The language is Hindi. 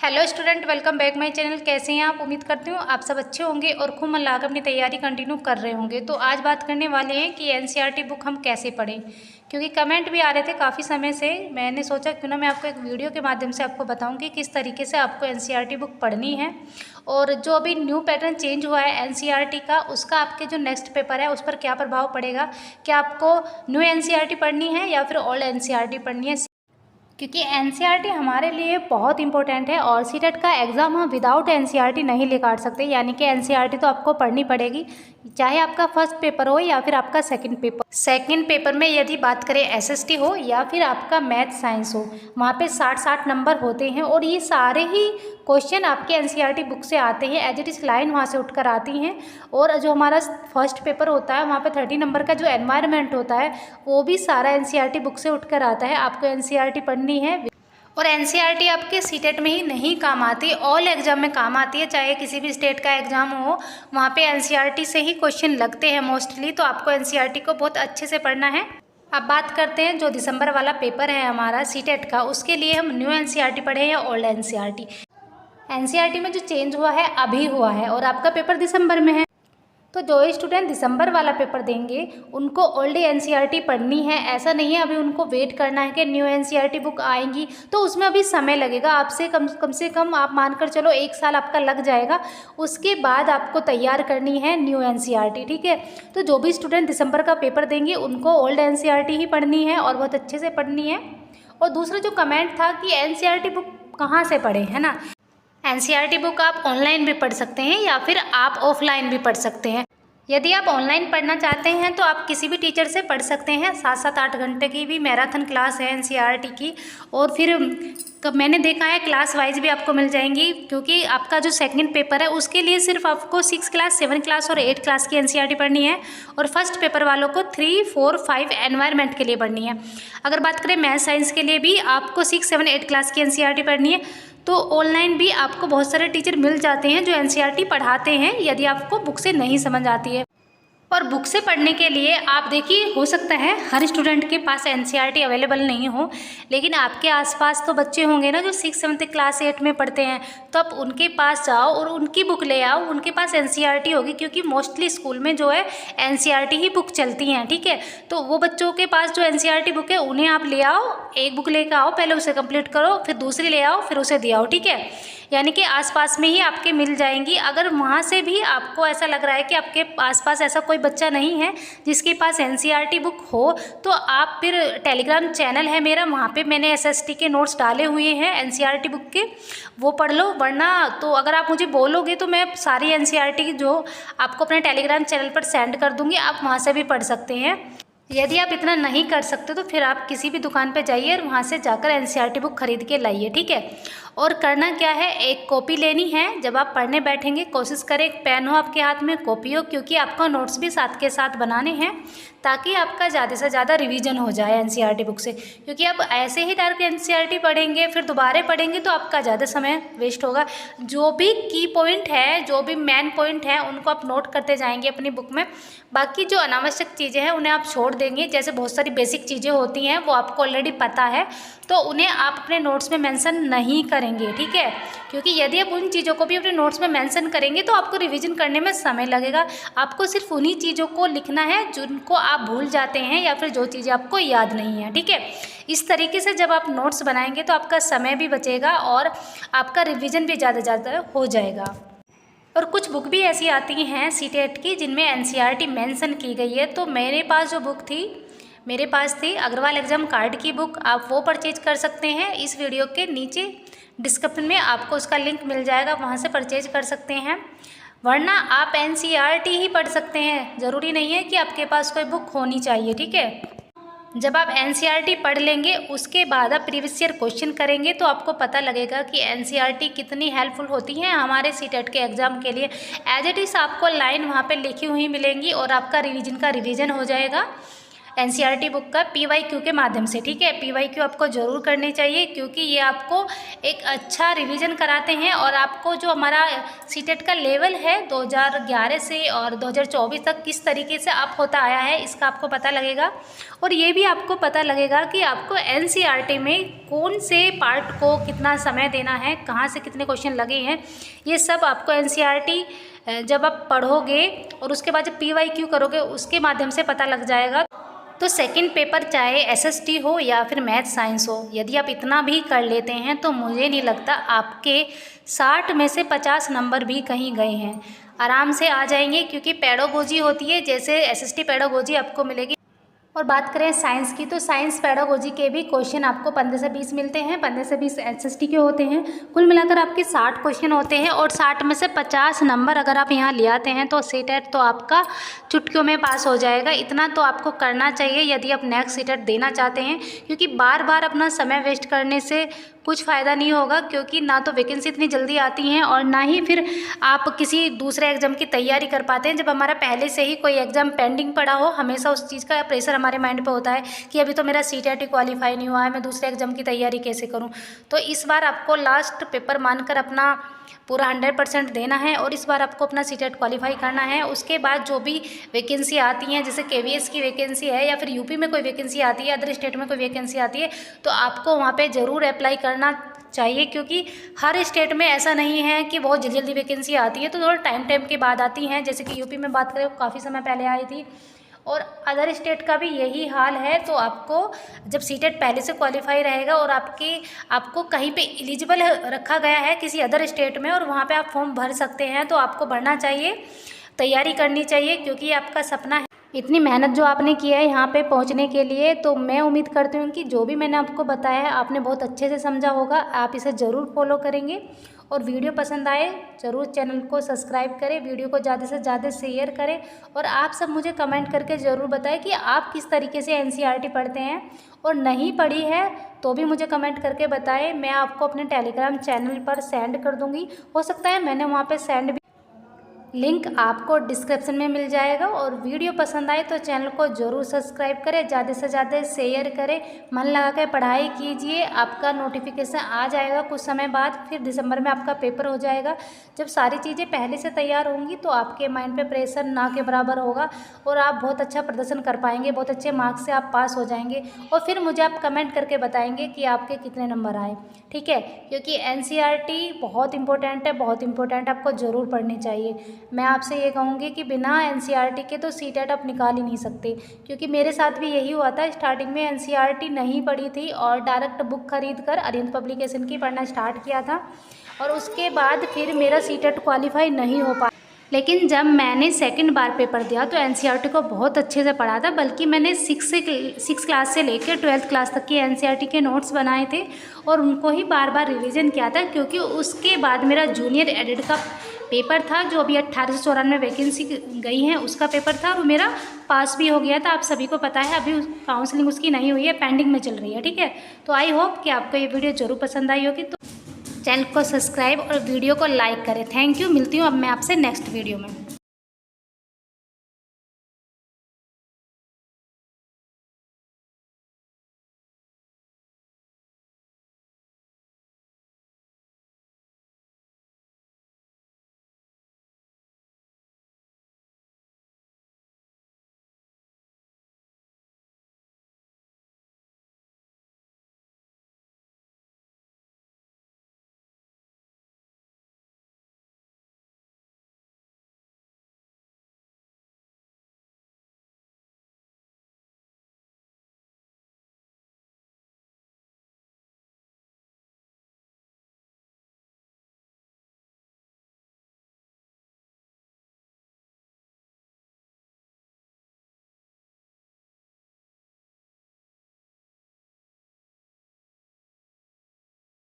Hello student, welcome back my channel. कैसे हैं आप? उम्मीद करती हूँ आप सब अच्छे होंगे और खूब मन लगाकर अपनी तैयारी कंटिन्यू कर रहे होंगे। तो आज बात करने वाले हैं कि एनसीईआरटी बुक हम कैसे पढ़ें, क्योंकि कमेंट भी आ रहे थे काफ़ी समय से। मैंने सोचा क्यों ना मैं आपको एक वीडियो के माध्यम से आपको बताऊँ कि किस तरीके से आपको एनसीईआरटी बुक पढ़नी है। और जो अभी न्यू पैटर्न चेंज हुआ है एनसीईआरटी का, उसका आपके जो नेक्स्ट पेपर है उस पर क्या प्रभाव पड़ेगा, क्या आपको न्यू एनसीईआरटी पढ़नी है या फिर ओल्ड एनसीईआरटी पढ़नी है। क्योंकि एनसीईआरटी हमारे लिए बहुत इंपॉर्टेंट है और सीटेट का एग्ज़ाम हम विदाउट एनसीईआरटी नहीं ले काट सकते। यानी कि एनसीईआरटी तो आपको पढ़नी पड़ेगी, चाहे आपका फर्स्ट पेपर हो या फिर आपका सेकंड पेपर में यदि बात करें एसएसटी हो या फिर आपका मैथ साइंस हो, वहाँ पे 60 नंबर होते हैं और ये सारे ही क्वेश्चन आपके एनसीईआरटी बुक से आते हैं। एज इट इज़ लाइन वहाँ से उठकर आती हैं। और जो हमारा फर्स्ट पेपर होता है वहाँ पे 30 नंबर का जो एनवायरनमेंट होता है वो भी सारा एनसीईआरटी बुक से उठकर आता है। आपको एनसीईआरटी पढ़नी है और एनसीईआरटी आपके सीटेट में ही नहीं काम आती, ऑल एग्जाम में काम आती है। चाहे किसी भी स्टेट का एग्जाम हो, वहाँ पे एनसीईआरटी से ही क्वेश्चन लगते हैं मोस्टली। तो आपको एनसीईआरटी को बहुत अच्छे से पढ़ना है। अब बात करते हैं जो दिसंबर वाला पेपर है हमारा सीटेट का, उसके लिए हम न्यू एनसीईआरटी पढ़ें या ओल्ड एनसीईआरटी। एनसीईआरटी में जो चेंज हुआ है अभी हुआ है और आपका पेपर दिसंबर में है। तो जो स्टूडेंट दिसंबर वाला पेपर देंगे उनको ओल्ड एनसीईआरटी पढ़नी है। ऐसा नहीं है अभी उनको वेट करना है कि न्यू एनसीईआरटी बुक आएंगी, तो उसमें अभी समय लगेगा। आपसे कम से कम आप मानकर चलो 1 साल आपका लग जाएगा। उसके बाद आपको तैयार करनी है न्यू एनसीईआरटी, ठीक है। तो जो भी स्टूडेंट दिसंबर का पेपर देंगे उनको ओल्ड एनसीईआरटी ही पढ़नी है और बहुत अच्छे से पढ़नी है। और दूसरा जो कमेंट था कि एनसीईआरटी बुक कहाँ से पढ़ें, है ना। एनसीईआरटी बुक आप ऑनलाइन भी पढ़ सकते हैं या फिर आप ऑफलाइन भी पढ़ सकते हैं। यदि आप ऑनलाइन पढ़ना चाहते हैं तो आप किसी भी टीचर से पढ़ सकते हैं। 7-8 घंटे की भी मैराथन क्लास है एनसीईआरटी की। और फिर मैंने देखा है क्लास वाइज भी आपको मिल जाएंगी, क्योंकि आपका जो सेकंड पेपर है उसके लिए सिर्फ आपको 6 क्लास, 7 क्लास और 8 क्लास की एनसीईआरटी पढ़नी है और फर्स्ट पेपर वालों को 3, 4, 5 एनवायरनमेंट के लिए पढ़नी है। अगर बात करें मैथ साइंस के लिए भी आपको 6, 7, 8 क्लास की एनसीईआरटी पढ़नी है। तो ऑनलाइन भी आपको बहुत सारे टीचर मिल जाते हैं जो एनसीईआरटी पढ़ाते हैं, यदि आपको बुक से नहीं समझ आती है। और बुक से पढ़ने के लिए आप देखिए, हो सकता है हर स्टूडेंट के पास एनसीईआरटी अवेलेबल नहीं हो, लेकिन आपके आसपास तो बच्चे होंगे ना जो 6, 7 क्लास 8 में पढ़ते हैं। तो आप उनके पास जाओ और उनकी बुक ले आओ, उनके पास एनसीईआरटी होगी, क्योंकि मोस्टली स्कूल में जो है एनसीईआरटी ही बुक चलती हैं, ठीक है। तो वो बच्चों के पास जो एनसीईआरटी बुक है उन्हें आप ले आओ, एक बुक लेकर आओ, पहले उसे कंप्लीट करो, फिर दूसरी ले आओ, फिर उसे दे आओ, ठीक है। यानी कि आसपास में ही आपके मिल जाएंगी। अगर वहाँ से भी आपको ऐसा लग रहा है कि आपके आसपास ऐसा कोई बच्चा नहीं है जिसके पास एनसीईआरटी बुक हो, तो आप फिर टेलीग्राम चैनल है मेरा, वहाँ पे मैंने एसएसटी के नोट्स डाले हुए हैं एनसीईआरटी बुक के, वो पढ़ लो। वरना तो अगर आप मुझे बोलोगे तो मैं सारी एनसीईआरटी जो आपको अपने टेलीग्राम चैनल पर सेंड कर दूँगी, आप वहाँ से भी पढ़ सकते हैं। यदि आप इतना नहीं कर सकते तो फिर आप किसी भी दुकान पे जाइए और वहाँ से जाकर एनसीईआरटी बुक खरीद के लाइए, ठीक है। और करना क्या है, एक कॉपी लेनी है। जब आप पढ़ने बैठेंगे कोशिश करें एक पेन हो आपके हाथ में, कॉपी हो, क्योंकि आपका नोट्स भी साथ के साथ बनाने हैं ताकि आपका ज़्यादा से ज़्यादा रिवीजन हो जाए एनसीईआरटी बुक से। क्योंकि आप ऐसे ही डायरेक्ट एनसीईआरटी पढ़ेंगे फिर दोबारा पढ़ेंगे तो आपका ज़्यादा समय वेस्ट होगा। जो भी की पॉइंट है, जो भी मेन पॉइंट है, उनको आप नोट करते जाएंगे अपनी बुक में। बाकी जो अनावश्यक चीज़ें हैं उन्हें आप छोड़ देंगे। जैसे बहुत सारी बेसिक चीज़ें होती हैं वो आपको ऑलरेडी पता है, तो उन्हें आप अपने नोट्स में मेंशन नहीं करेंगे, ठीक है। क्योंकि यदि आप उन चीज़ों को भी अपने नोट्स में मेंशन करेंगे तो आपको रिवीजन करने में समय लगेगा। आपको सिर्फ उन्हीं चीज़ों को लिखना है जिनको आप भूल जाते हैं या फिर जो चीज़ें आपको याद नहीं है, ठीक है। इस तरीके से जब आप नोट्स बनाएंगे तो आपका समय भी बचेगा और आपका रिवीजन भी ज़्यादा हो जाएगा। और कुछ बुक भी ऐसी आती हैं सीटेट की जिनमें एनसीईआरटी मेंशन की गई है। तो मेरे पास जो बुक थी, मेरे पास थी अग्रवाल एग्जाम कार्ड की बुक, आप वो परचेज कर सकते हैं। इस वीडियो के नीचे डिस्क्रिप्शन में आपको उसका लिंक मिल जाएगा, वहाँ से परचेज कर सकते हैं। वरना आप एनसीईआरटी ही पढ़ सकते हैं, ज़रूरी नहीं है कि आपके पास कोई बुक होनी चाहिए, ठीक है। जब आप एनसीईआरटी पढ़ लेंगे उसके बाद आप प्रीवियस ईयर क्वेश्चन करेंगे तो आपको पता लगेगा कि एनसीईआरटी कितनी हेल्पफुल होती है हमारे सीटेट के एग्ज़ाम के लिए। एज इट इज़ आपको लाइन वहाँ पे लिखी हुई मिलेंगी और आपका रिवीजन का रिवीजन हो जाएगा। एनसीईआरटी बुक का पीवाईक्यू के माध्यम से। ठीक है, पीवाईक्यू आपको ज़रूर करनी चाहिए क्योंकि ये आपको एक अच्छा रिवीजन कराते हैं और आपको जो हमारा सीटेट का लेवल है 2011 से और 2024 तक किस तरीके से अप होता आया है इसका आपको पता लगेगा। और ये भी आपको पता लगेगा कि आपको एनसीईआरटी में कौन से पार्ट को कितना समय देना है, कहाँ से कितने क्वेश्चन लगे हैं, ये सब आपको एनसीईआरटी जब आप पढ़ोगे और उसके बाद जब पीवाईक्यू करोगे उसके माध्यम से पता लग जाएगा। तो सेकंड पेपर चाहे एसएसटी हो या फिर मैथ साइंस हो, यदि आप इतना भी कर लेते हैं तो मुझे नहीं लगता आपके 60 में से 50 नंबर भी कहीं गए हैं, आराम से आ जाएंगे क्योंकि पेडागोजी होती है, जैसे एसएसटी पेडागोजी आपको मिलेगी। और बात करें साइंस की तो साइंस पेडागोजी के भी क्वेश्चन आपको 15 से 20 मिलते हैं, 15 से 20 एसएसटी के होते हैं। कुल मिलाकर आपके 60 क्वेश्चन होते हैं और 60 में से 50 नंबर अगर आप यहाँ ले आते हैं तो सीटेट तो आपका चुटकियों में पास हो जाएगा। इतना तो आपको करना चाहिए यदि आप नेक्स्ट सीटेट देना चाहते हैं, क्योंकि बार बार अपना समय वेस्ट करने से कुछ फ़ायदा नहीं होगा, क्योंकि ना तो वैकेंसी इतनी जल्दी आती हैं और ना ही फिर आप किसी दूसरे एग्ज़ाम की तैयारी कर पाते हैं। जब हमारा पहले से ही कोई एग्ज़ाम पेंडिंग पड़ा हो, हमेशा उस चीज़ का प्रेशर हमारे माइंड पे होता है कि अभी तो मेरा सीटेट क्वालिफाई नहीं हुआ है, मैं दूसरे एग्ज़ाम की तैयारी कैसे करूं। तो इस बार आपको लास्ट पेपर मानकर अपना पूरा 100% देना है और इस बार आपको अपना सीटेट क्वालिफाई करना है। उसके बाद जो भी वैकेंसी आती हैं, जैसे केवीएस की वैकेंसी है या फिर यूपी में कोई वैकेंसी आती है, अदर स्टेट में कोई वैकेंसी आती है, तो आपको वहाँ पे ज़रूर अप्लाई करना चाहिए, क्योंकि हर स्टेट में ऐसा नहीं है कि बहुत जल्दी जल्दी वैकेंसी आती है, तो थोड़ा टाइम के बाद आती हैं। जैसे कि यूपी में बात करें काफ़ी समय पहले आई थी और अदर स्टेट का भी यही हाल है। तो आपको जब सीटेट पहले से क्वालिफाई रहेगा और आपको कहीं पे एलिजिबल रखा गया है किसी अदर स्टेट में और वहाँ पे आप फॉर्म भर सकते हैं, तो आपको भरना चाहिए, तैयारी करनी चाहिए, क्योंकि आपका सपना है। इतनी मेहनत जो आपने की है यहाँ पे पहुँचने के लिए, तो मैं उम्मीद करती हूँ कि जो भी मैंने आपको बताया है आपने बहुत अच्छे से समझा होगा। आप इसे ज़रूर फॉलो करेंगे और वीडियो पसंद आए ज़रूर चैनल को सब्सक्राइब करें, वीडियो को ज़्यादा से ज़्यादा शेयर करें और आप सब मुझे कमेंट करके ज़रूर बताएं कि आप किस तरीके से एनसीईआरटी पढ़ते हैं, और नहीं पढ़ी है तो भी मुझे कमेंट करके बताएं। मैं आपको अपने टेलीग्राम चैनल पर सेंड कर दूँगी, हो सकता है मैंने वहाँ पर सेंड भी, लिंक आपको डिस्क्रिप्शन में मिल जाएगा। और वीडियो पसंद आए तो चैनल को ज़रूर सब्सक्राइब करें, ज़्यादा से ज़्यादा शेयर करें, मन लगा के पढ़ाई कीजिए। आपका नोटिफिकेशन आ जाएगा कुछ समय बाद, फिर दिसंबर में आपका पेपर हो जाएगा। जब सारी चीज़ें पहले से तैयार होंगी तो आपके माइंड पे प्रेशर ना के बराबर होगा और आप बहुत अच्छा प्रदर्शन कर पाएंगे, बहुत अच्छे मार्क्स से आप पास हो जाएंगे और फिर मुझे आप कमेंट करके बताएंगे कि आपके कितने नंबर आए। ठीक है, क्योंकि एनसीईआरटी बहुत इंपॉर्टेंट है, बहुत इंपॉर्टेंट, आपको ज़रूर पढ़नी चाहिए। मैं आपसे ये कहूँगी कि बिना एनसीईआरटी के तो सीटेट आप निकाल ही नहीं सकते, क्योंकि मेरे साथ भी यही हुआ था। स्टार्टिंग में एनसीईआरटी नहीं पढ़ी थी और डायरेक्ट बुक खरीद कर अरिहंत पब्लिकेशन की पढ़ना स्टार्ट किया था और उसके बाद फिर मेरा सीटेट क्वालिफाई नहीं हो पाया। लेकिन जब मैंने सेकंड बार पेपर दिया तो एनसीईआरटी को बहुत अच्छे से पढ़ा था, बल्कि मैंने 6 क्लास से लेकर 12th क्लास तक की एनसीईआरटी के नोट्स बनाए थे और उनको ही बार बार रिवीजन किया था, क्योंकि उसके बाद मेरा जूनियर एडिट का पेपर था जो अभी 1894 वैकेंसी गई हैं उसका पेपर था और मेरा पास भी हो गया था। आप सभी को पता है, अभी काउंसलिंग उसकी नहीं हुई है, पेंडिंग में चल रही है। ठीक है, तो आई होप कि आपको ये वीडियो ज़रूर पसंद आई होगी, तो चैनल को सब्सक्राइब और वीडियो को लाइक करें। थैंक यू, मिलती हूँ अब मैं आपसे नेक्स्ट वीडियो में।